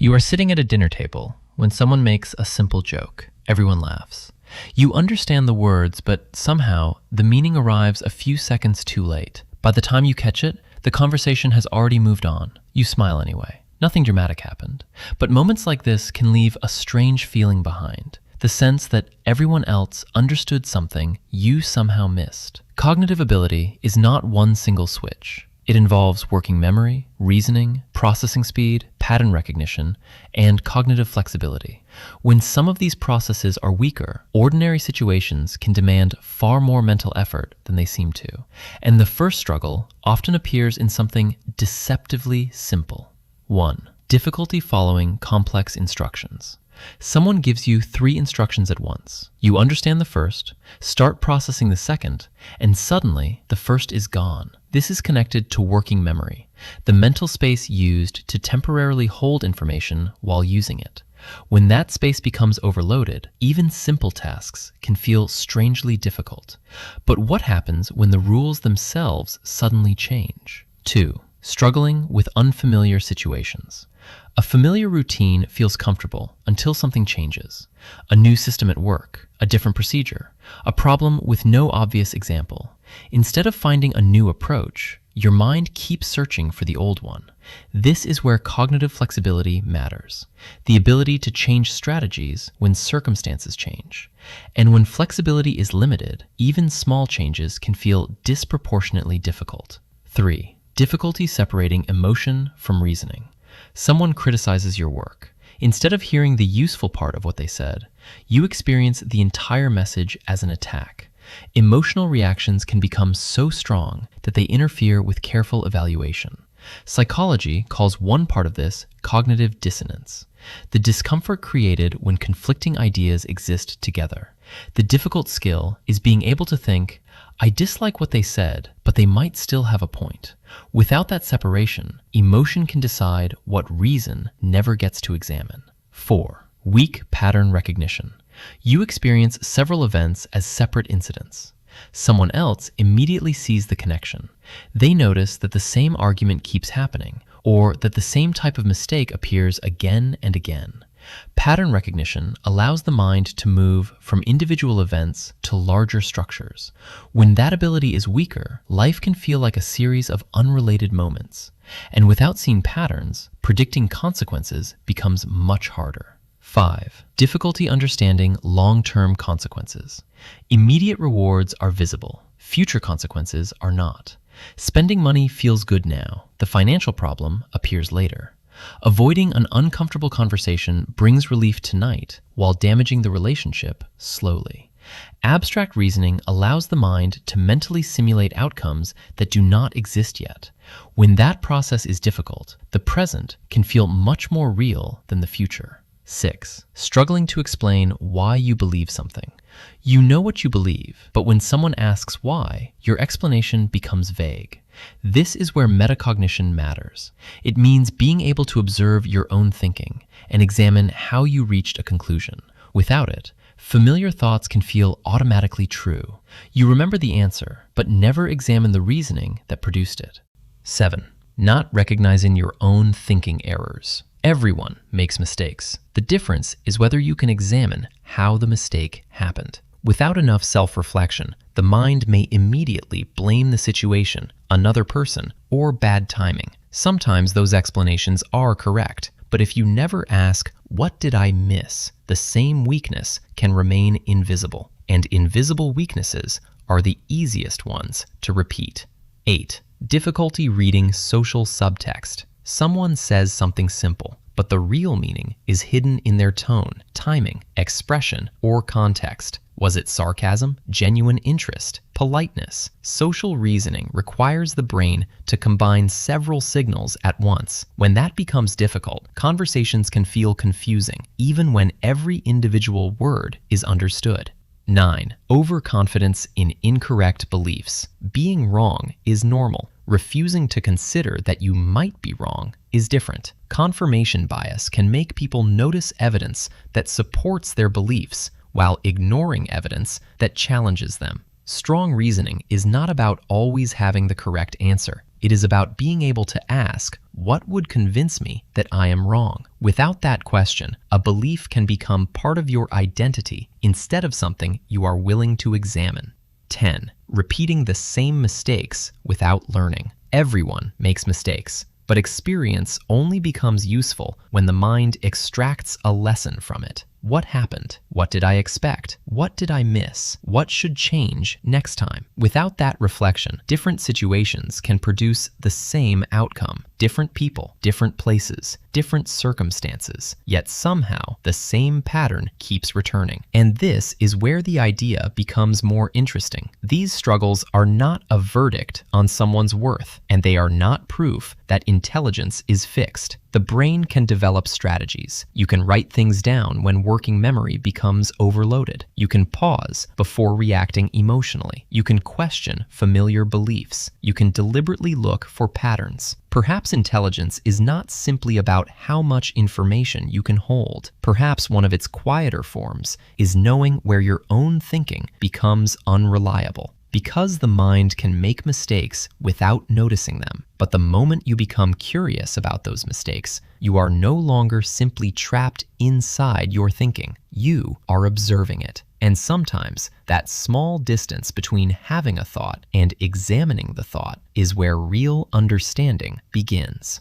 You are sitting at a dinner table when someone makes a simple joke. Everyone laughs. You understand the words, but somehow the meaning arrives a few seconds too late. By the time you catch it, the conversation has already moved on. You smile anyway. Nothing dramatic happened. But moments like this can leave a strange feeling behind. The sense that everyone else understood something you somehow missed. Cognitive ability is not one single switch. It involves working memory, reasoning, processing speed, pattern recognition, and cognitive flexibility. When some of these processes are weaker, ordinary situations can demand far more mental effort than they seem to. And the first struggle often appears in something deceptively simple. 1. Difficulty following complex instructions. Someone gives you 3 instructions at once. You understand the first, start processing the second, and suddenly the first is gone. This is connected to working memory, the mental space used to temporarily hold information while using it. When that space becomes overloaded, even simple tasks can feel strangely difficult. But what happens when the rules themselves suddenly change? 2. Struggling with unfamiliar situations. A familiar routine feels comfortable until something changes. A new system at work, a different procedure, a problem with no obvious example. Instead of finding a new approach, your mind keeps searching for the old one. This is where cognitive flexibility matters. The ability to change strategies when circumstances change. And when flexibility is limited, even small changes can feel disproportionately difficult. 3. Difficulty separating emotion from reasoning. Someone criticizes your work. Instead of hearing the useful part of what they said, you experience the entire message as an attack. Emotional reactions can become so strong that they interfere with careful evaluation. Psychology calls one part of this cognitive dissonance, the discomfort created when conflicting ideas exist together. The difficult skill is being able to think, I dislike what they said, but they might still have a point. Without that separation, emotion can decide what reason never gets to examine. 4. Weak pattern recognition. You experience several events as separate incidents. Someone else immediately sees the connection. They notice that the same argument keeps happening, or that the same type of mistake appears again and again. Pattern recognition allows the mind to move from individual events to larger structures. When that ability is weaker, life can feel like a series of unrelated moments. And without seeing patterns, predicting consequences becomes much harder. 5. Difficulty understanding long-term consequences. Immediate rewards are visible. Future consequences are not. Spending money feels good now. The financial problem appears later. Avoiding an uncomfortable conversation brings relief tonight while damaging the relationship slowly. Abstract reasoning allows the mind to mentally simulate outcomes that do not exist yet. When that process is difficult, the present can feel much more real than the future. 6. Struggling to explain why you believe something. You know what you believe, but when someone asks why, your explanation becomes vague. This is where metacognition matters. It means being able to observe your own thinking and examine how you reached a conclusion. Without it, familiar thoughts can feel automatically true. You remember the answer, but never examine the reasoning that produced it. 7. Not recognizing your own thinking errors. Everyone makes mistakes. The difference is whether you can examine how the mistake happened. Without enough self-reflection, the mind may immediately blame the situation, another person, or bad timing. Sometimes those explanations are correct, but if you never ask, what did I miss? The same weakness can remain invisible, and invisible weaknesses are the easiest ones to repeat. 8. Difficulty reading social subtext. Someone says something simple, but the real meaning is hidden in their tone, timing, expression, or context. Was it sarcasm, genuine interest, politeness? Social reasoning requires the brain to combine several signals at once. When that becomes difficult, conversations can feel confusing, even when every individual word is understood. 9. Overconfidence in incorrect beliefs. Being wrong is normal. Refusing to consider that you might be wrong is different. Confirmation bias can make people notice evidence that supports their beliefs while ignoring evidence that challenges them. Strong reasoning is not about always having the correct answer. It is about being able to ask, what would convince me that I am wrong? Without that question, a belief can become part of your identity instead of something you are willing to examine. 10. Repeating the same mistakes without learning. Everyone makes mistakes, but experience only becomes useful when the mind extracts a lesson from it. What happened? What did I expect? What did I miss? What should change next time? Without that reflection, different situations can produce the same outcome. Different people, different places, different circumstances, yet somehow the same pattern keeps returning. And this is where the idea becomes more interesting. These struggles are not a verdict on someone's worth, and they are not proof that intelligence is fixed. The brain can develop strategies. You can write things down when working memory becomes overloaded. You can pause before reacting emotionally. You can question familiar beliefs. You can deliberately look for patterns. Perhaps intelligence is not simply about how much information you can hold. Perhaps one of its quieter forms is knowing where your own thinking becomes unreliable. Because the mind can make mistakes without noticing them. But the moment you become curious about those mistakes, you are no longer simply trapped inside your thinking. You are observing it. And sometimes that small distance between having a thought and examining the thought is where real understanding begins.